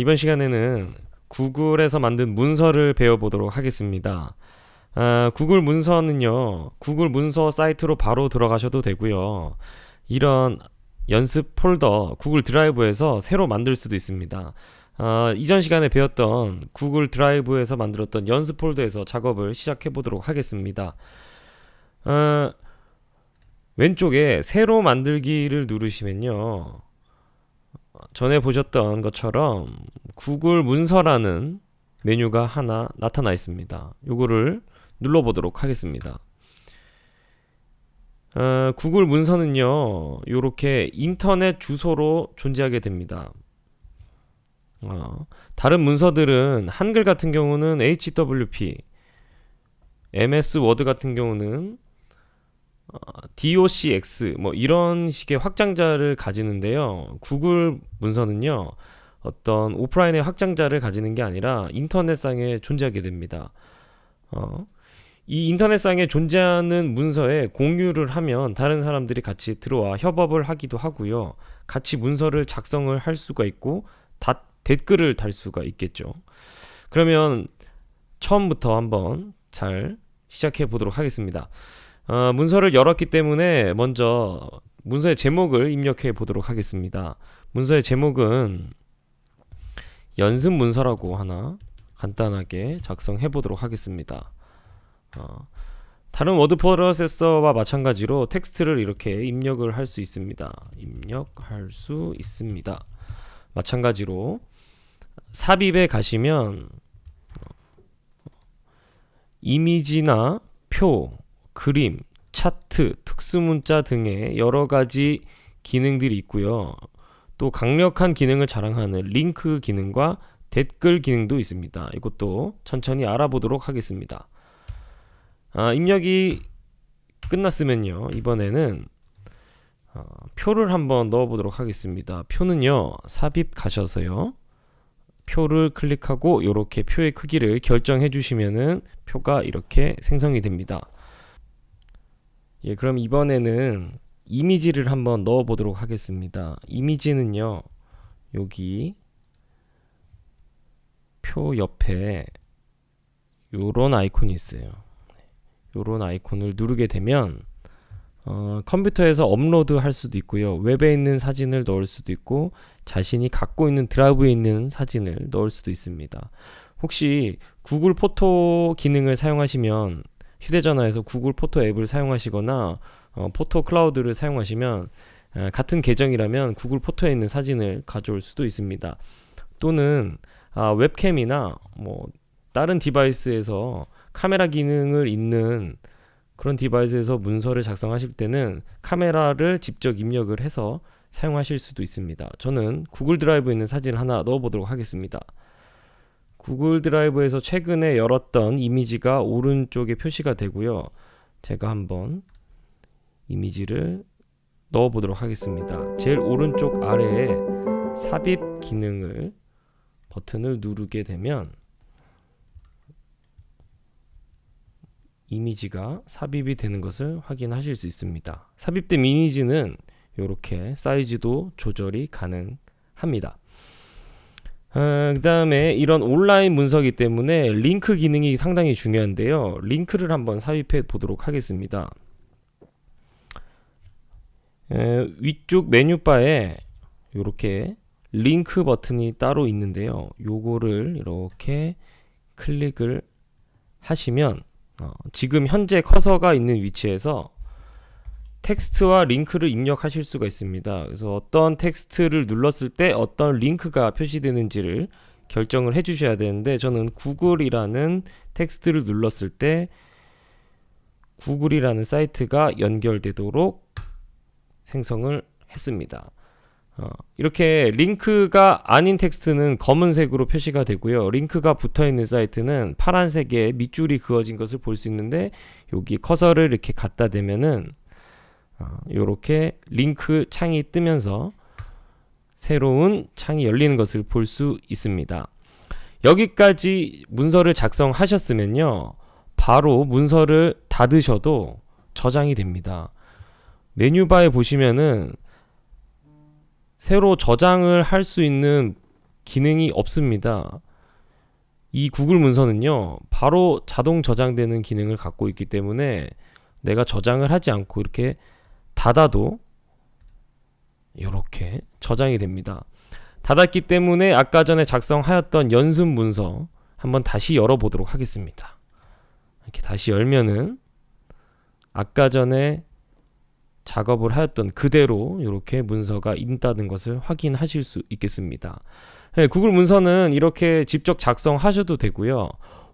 이번 시간에는 구글에서 만든 문서를 배워보도록 하겠습니다. 구글 문서는요, 구글 문서 사이트로 바로 들어가셔도 되고요. 이런 연습 폴더 구글 드라이브에서 새로 만들 수도 있습니다. 이전 시간에 배웠던 구글 드라이브에서 만들었던 연습 폴더에서 작업을 시작해 보도록 하겠습니다. 왼쪽에 새로 만들기를 누르시면요, 전에 보셨던 것처럼 구글 문서라는 메뉴가 하나 나타나 있습니다. 요거를 눌러보도록 하겠습니다. 구글 문서는요, 요렇게 인터넷 주소로 존재하게 됩니다. 다른 문서들은 한글 같은 경우는 HWP, MS 워드 같은 경우는 docx 뭐 이런 식의 확장자를 가지는데요. 구글 문서는요, 어떤 오프라인의 확장자를 가지는 게 아니라 인터넷상에 존재하게 됩니다. 이 인터넷상에 존재하는 문서에 공유를 하면 다른 사람들이 같이 들어와 협업을 하기도 하고요. 같이 문서를 작성을 할 수가 있고 댓글을 달 수가 있겠죠. 그러면 처음부터 한번 잘 시작해 보도록 하겠습니다. 문서를 열었기 때문에 먼저 문서의 제목을 입력해 보도록 하겠습니다. 문서의 제목은 연습 문서라고 하나 간단하게 작성해 보도록 하겠습니다. 다른 워드 프로세서와 마찬가지로 텍스트를 이렇게 입력을 할 수 있습니다. 마찬가지로 삽입에 가시면 이미지나 표, 그림, 차트, 특수문자 등의 여러가지 기능들이 있고요. 또 강력한 기능을 자랑하는 링크 기능과 댓글 기능도 있습니다. 이것도 천천히 알아보도록 하겠습니다. 입력이 끝났으면요, 이번에는 표를 한번 넣어보도록 하겠습니다. 표는요, 삽입 가셔서요, 표를 클릭하고 이렇게 표의 크기를 결정해 주시면은 표가 이렇게 생성이 됩니다. 예, 그럼 이번에는 이미지를 한번 넣어 보도록 하겠습니다. 이미지는요, 여기 표 옆에 요런 아이콘이 있어요. 요런 아이콘을 누르게 되면 컴퓨터에서 업로드 할 수도 있고요, 웹에 있는 사진을 넣을 수도 있고, 자신이 갖고 있는 드라이브에 있는 사진을 넣을 수도 있습니다. 혹시 구글 포토 기능을 사용하시면, 휴대전화에서 구글 포토 앱을 사용하시거나 포토 클라우드를 사용하시면 같은 계정이라면 구글 포토에 있는 사진을 가져올 수도 있습니다. 또는 웹캠이나 뭐 다른 디바이스에서 카메라 기능을 있는 그런 디바이스에서 문서를 작성하실 때는 카메라를 직접 입력을 해서 사용하실 수도 있습니다. 저는 구글 드라이브에 있는 사진 하나 넣어보도록 하겠습니다. 구글 드라이브에서 최근에 열었던 이미지가 오른쪽에 표시가 되고요. 제가 한번 이미지를 넣어보도록 하겠습니다. 제일 오른쪽 아래에 삽입 기능을 버튼을 누르게 되면 이미지가 삽입이 되는 것을 확인하실 수 있습니다. 삽입된 이미지는 이렇게 사이즈도 조절이 가능합니다. 그 다음에 이런 온라인 문서이기 때문에 링크 기능이 상당히 중요한데요. 링크를 한번 삽입해 보도록 하겠습니다. 위쪽 메뉴바에 이렇게 링크 버튼이 따로 있는데요. 요거를 이렇게 클릭을 하시면 지금 현재 커서가 있는 위치에서 텍스트와 링크를 입력하실 수가 있습니다. 그래서 어떤 텍스트를 눌렀을 때 어떤 링크가 표시되는지를 결정을 해 주셔야 되는데, 저는 구글이라는 텍스트를 눌렀을 때 구글이라는 사이트가 연결되도록 생성을 했습니다. 이렇게 링크가 아닌 텍스트는 검은색으로 표시가 되고요, 링크가 붙어있는 사이트는 파란색의 밑줄이 그어진 것을 볼 수 있는데, 여기 커서를 이렇게 갖다 대면은 이렇게 링크 창이 뜨면서 새로운 창이 열리는 것을 볼 수 있습니다. 여기까지 문서를 작성하셨으면요, 바로 문서를 닫으셔도 저장이 됩니다. 메뉴바에 보시면은 새로 저장을 할 수 있는 기능이 없습니다. 이 구글 문서는요, 바로 자동 저장되는 기능을 갖고 있기 때문에 내가 저장을 하지 않고 이렇게 닫아도 이렇게 저장이 됩니다. 닫았기 때문에 아까 전에 작성하였던 연습 문서 한번 다시 열어보도록 하겠습니다. 이렇게 다시 열면은 아까 전에 작업을 하였던 그대로 이렇게 문서가 있다는 것을 확인하실 수 있겠습니다. 네, 구글 문서는 이렇게 직접 작성하셔도 되고요.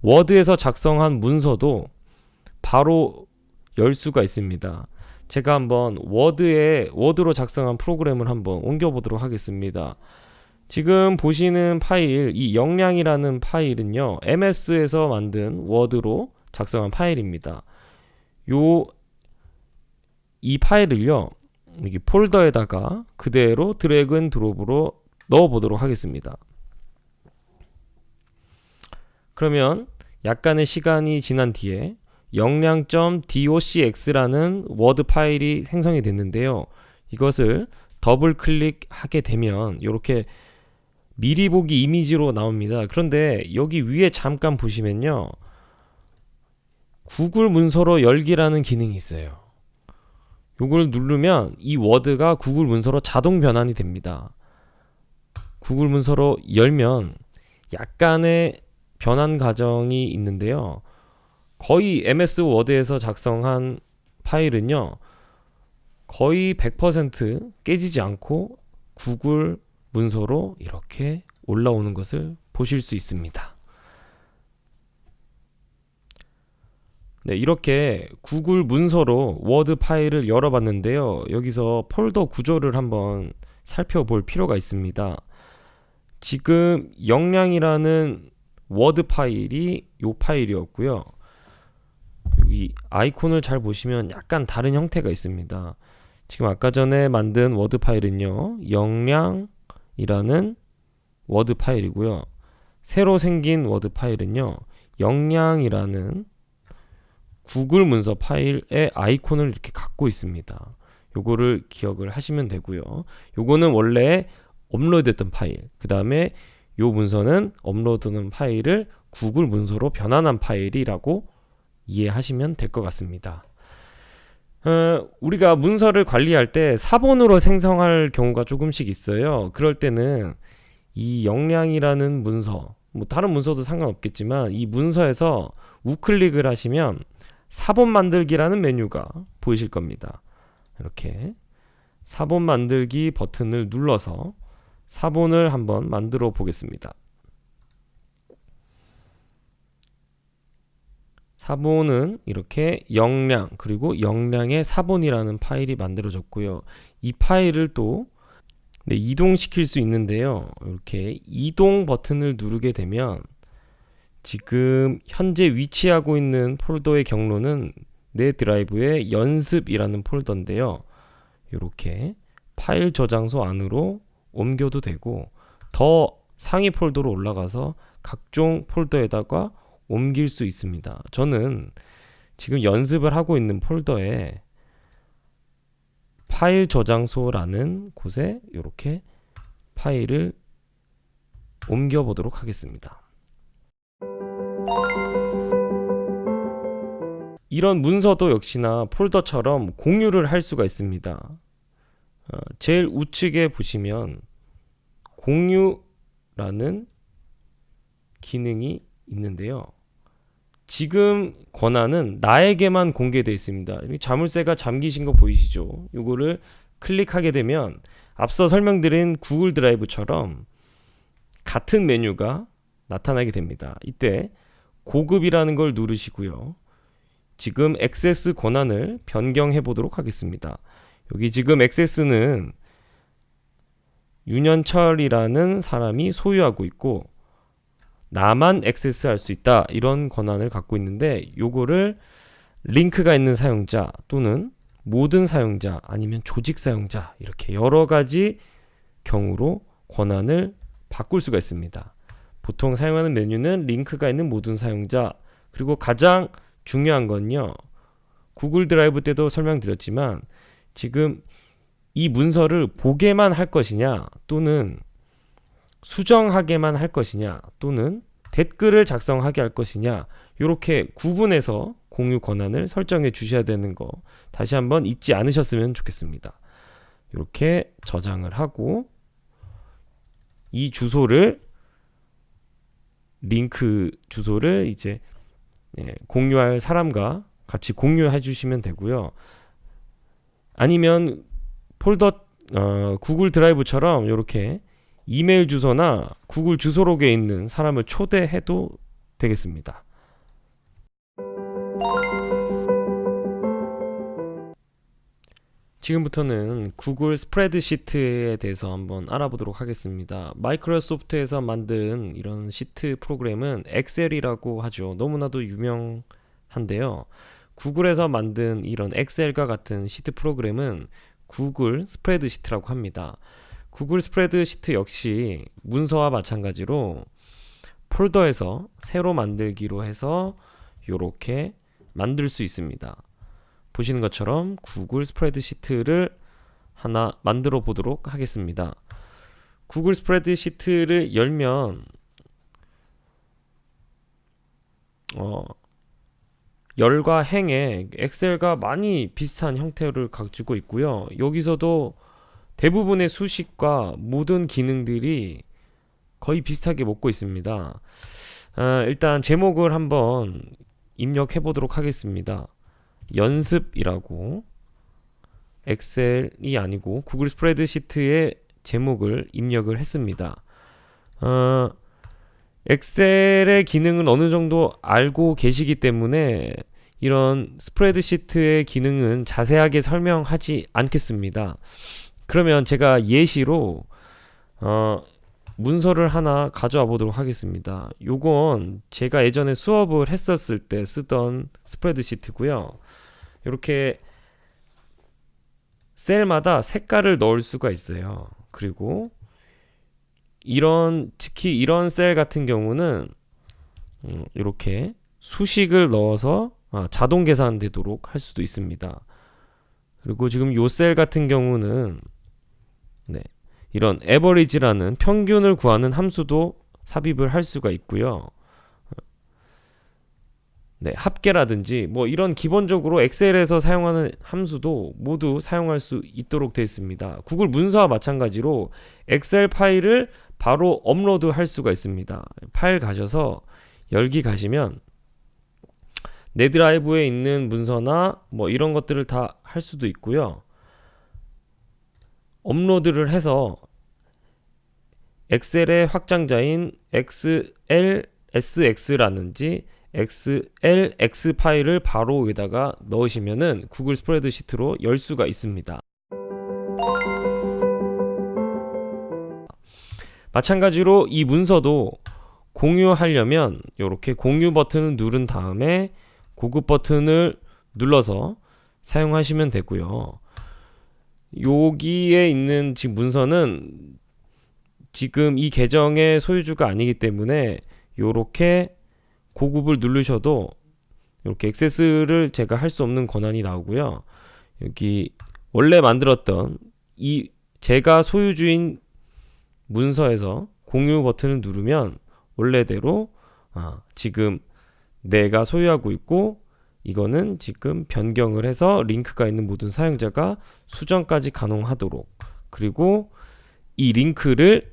워드에서 작성한 문서도 바로 열 수가 있습니다. 제가 한번 워드로 작성한 프로그램을 한번 옮겨보도록 하겠습니다. 지금 보시는 파일, 이 영량이라는 파일은요, MS에서 만든 워드로 작성한 파일입니다. 이 파일을요, 여기 폴더에다가 그대로 드래그 앤 드롭으로 넣어보도록 하겠습니다. 그러면 약간의 시간이 지난 뒤에 영량.docx라는 워드 파일이 생성이 됐는데요. 이것을 더블 클릭하게 되면 이렇게 미리 보기 이미지로 나옵니다. 그런데 여기 위에 잠깐 보시면요, 구글 문서로 열기라는 기능이 있어요. 이걸 누르면 이 워드가 구글 문서로 자동 변환이 됩니다. 구글 문서로 열면 약간의 변환 과정이 있는데요. 거의 MS 워드에서 작성한 파일은요, 거의 100% 깨지지 않고 구글 문서로 이렇게 올라오는 것을 보실 수 있습니다. 네, 이렇게 구글 문서로 워드 파일을 열어봤는데요. 여기서 폴더 구조를 한번 살펴볼 필요가 있습니다. 지금 영량이라는 워드 파일이 이 파일이었고요. 여기 아이콘을 잘 보시면 약간 다른 형태가 있습니다. 지금 아까 전에 만든 워드 파일은요, 영량이라는 워드 파일이고요. 새로 생긴 워드 파일은요, 영량이라는 구글 문서 파일의 아이콘을 이렇게 갖고 있습니다. 요거를 기억을 하시면 되고요. 요거는 원래 업로드했던 파일, 그 다음에 요 문서는 업로드된 파일을 구글 문서로 변환한 파일이라고 이해하시면 될 것 같습니다. 우리가 문서를 관리할 때 사본으로 생성할 경우가 조금씩 있어요. 그럴 때는 이 영량이라는 문서, 뭐 다른 문서도 상관없겠지만 이 문서에서 우클릭을 하시면 사본 만들기라는 메뉴가 보이실 겁니다. 이렇게 사본 만들기 버튼을 눌러서 사본을 한번 만들어 보겠습니다. 사본은 이렇게 영량, 그리고 영량의 사본이라는 파일이 만들어졌고요. 이 파일을 또 이동시킬 수 있는데요. 이렇게 이동 버튼을 누르게 되면 지금 현재 위치하고 있는 폴더의 경로는 내 드라이브의 연습이라는 폴더인데요. 이렇게 파일 저장소 안으로 옮겨도 되고, 더 상위 폴더로 올라가서 각종 폴더에다가 옮길 수 있습니다. 저는 지금 연습을 하고 있는 폴더에 파일 저장소라는 곳에 이렇게 파일을 옮겨 보도록 하겠습니다. 이런 문서도 역시나 폴더처럼 공유를 할 수가 있습니다. 제일 우측에 보시면 공유라는 기능이 있는데요. 지금 권한은 나에게만 공개되어 있습니다. 자물쇠가 잠기신 거 보이시죠? 이거를 클릭하게 되면 앞서 설명드린 구글 드라이브처럼 같은 메뉴가 나타나게 됩니다. 이때 고급이라는 걸 누르시고요. 지금 액세스 권한을 변경해 보도록 하겠습니다. 여기 지금 액세스는 윤현철이라는 사람이 소유하고 있고 나만 액세스할 수 있다, 이런 권한을 갖고 있는데, 요거를 링크가 있는 사용자 또는 모든 사용자 아니면 조직 사용자, 이렇게 여러 가지 경우로 권한을 바꿀 수가 있습니다. 보통 사용하는 메뉴는 링크가 있는 모든 사용자, 그리고 가장 중요한 건요, 구글 드라이브 때도 설명드렸지만 지금 이 문서를 보게만 할 것이냐 또는 수정하게만 할 것이냐 또는 댓글을 작성하게 할 것이냐, 이렇게 구분해서 공유 권한을 설정해 주셔야 되는 거 다시 한번 잊지 않으셨으면 좋겠습니다. 이렇게 저장을 하고 이 주소를, 링크 주소를 이제 공유할 사람과 같이 공유해 주시면 되고요. 아니면 폴더 구글 드라이브처럼 이렇게 이메일 주소나 구글 주소록에 있는 사람을 초대해도 되겠습니다. 지금부터는 구글 스프레드시트에 대해서 한번 알아보도록 하겠습니다. 마이크로소프트에서 만든 이런 시트 프로그램은 엑셀이라고 하죠. 너무나도 유명한데요. 구글에서 만든 이런 엑셀과 같은 시트 프로그램은 구글 스프레드시트라고 합니다. 구글 스프레드시트 역시 문서와 마찬가지로 폴더에서 새로 만들기로 해서 이렇게 만들 수 있습니다. 보시는 것처럼 구글 스프레드시트를 하나 만들어 보도록 하겠습니다. 구글 스프레드시트를 열면 열과 행에 엑셀과 많이 비슷한 형태를 가지고 있고요. 여기서도 대부분의 수식과 모든 기능들이 거의 비슷하게 먹고 있습니다. 일단 제목을 한번 입력해 보도록 하겠습니다. 연습이라고, 엑셀이 아니고 구글 스프레드시트의 제목을 입력을 했습니다. 엑셀의 기능은 어느 정도 알고 계시기 때문에 이런 스프레드시트의 기능은 자세하게 설명하지 않겠습니다. 그러면 제가 예시로 문서를 하나 가져와 보도록 하겠습니다. 요건 제가 예전에 수업을 했었을 때 쓰던 스프레드시트고요. 이렇게 셀마다 색깔을 넣을 수가 있어요. 그리고 특히 이런 셀 같은 경우는 이렇게 수식을 넣어서 자동 계산되도록 할 수도 있습니다. 그리고 지금 요 셀 같은 경우는 이런 average라는 평균을 구하는 함수도 삽입을 할 수가 있고요. 합계라든지 뭐 이런 기본적으로 엑셀에서 사용하는 함수도 모두 사용할 수 있도록 되어 있습니다. 구글 문서와 마찬가지로 엑셀 파일을 바로 업로드 할 수가 있습니다. 파일 가셔서 열기 가시면 내 드라이브에 있는 문서나 뭐 이런 것들을 다 할 수도 있고요. 업로드를 해서 엑셀의 확장자인 SX라든지 XLX 파일을 바로 여기다가 넣으시면은 구글 스프레드시트로 열 수가 있습니다. 마찬가지로 이 문서도 공유하려면 이렇게 공유 버튼을 누른 다음에 고급 버튼을 눌러서 사용하시면 되고요. 여기에 있는 지금 문서는 지금 이 계정의 소유주가 아니기 때문에 이렇게 고급을 누르셔도 이렇게 액세스를 제가 할 수 없는 권한이 나오고요. 여기 원래 만들었던 이 제가 소유주인 문서에서 공유 버튼을 누르면 원래대로 지금 내가 소유하고 있고 이거는 지금 변경을 해서 링크가 있는 모든 사용자가 수정까지 가능하도록, 그리고 이 링크를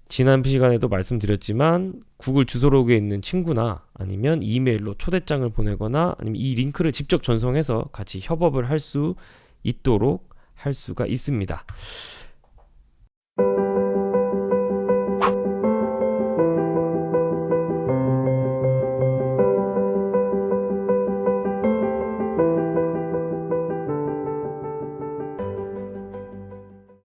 지난 시간에도 말씀드렸지만 구글 주소록에 있는 친구나 아니면 이메일로 초대장을 보내거나 아니면 이 링크를 직접 전송해서 같이 협업을 할 수 있도록 할 수가 있습니다.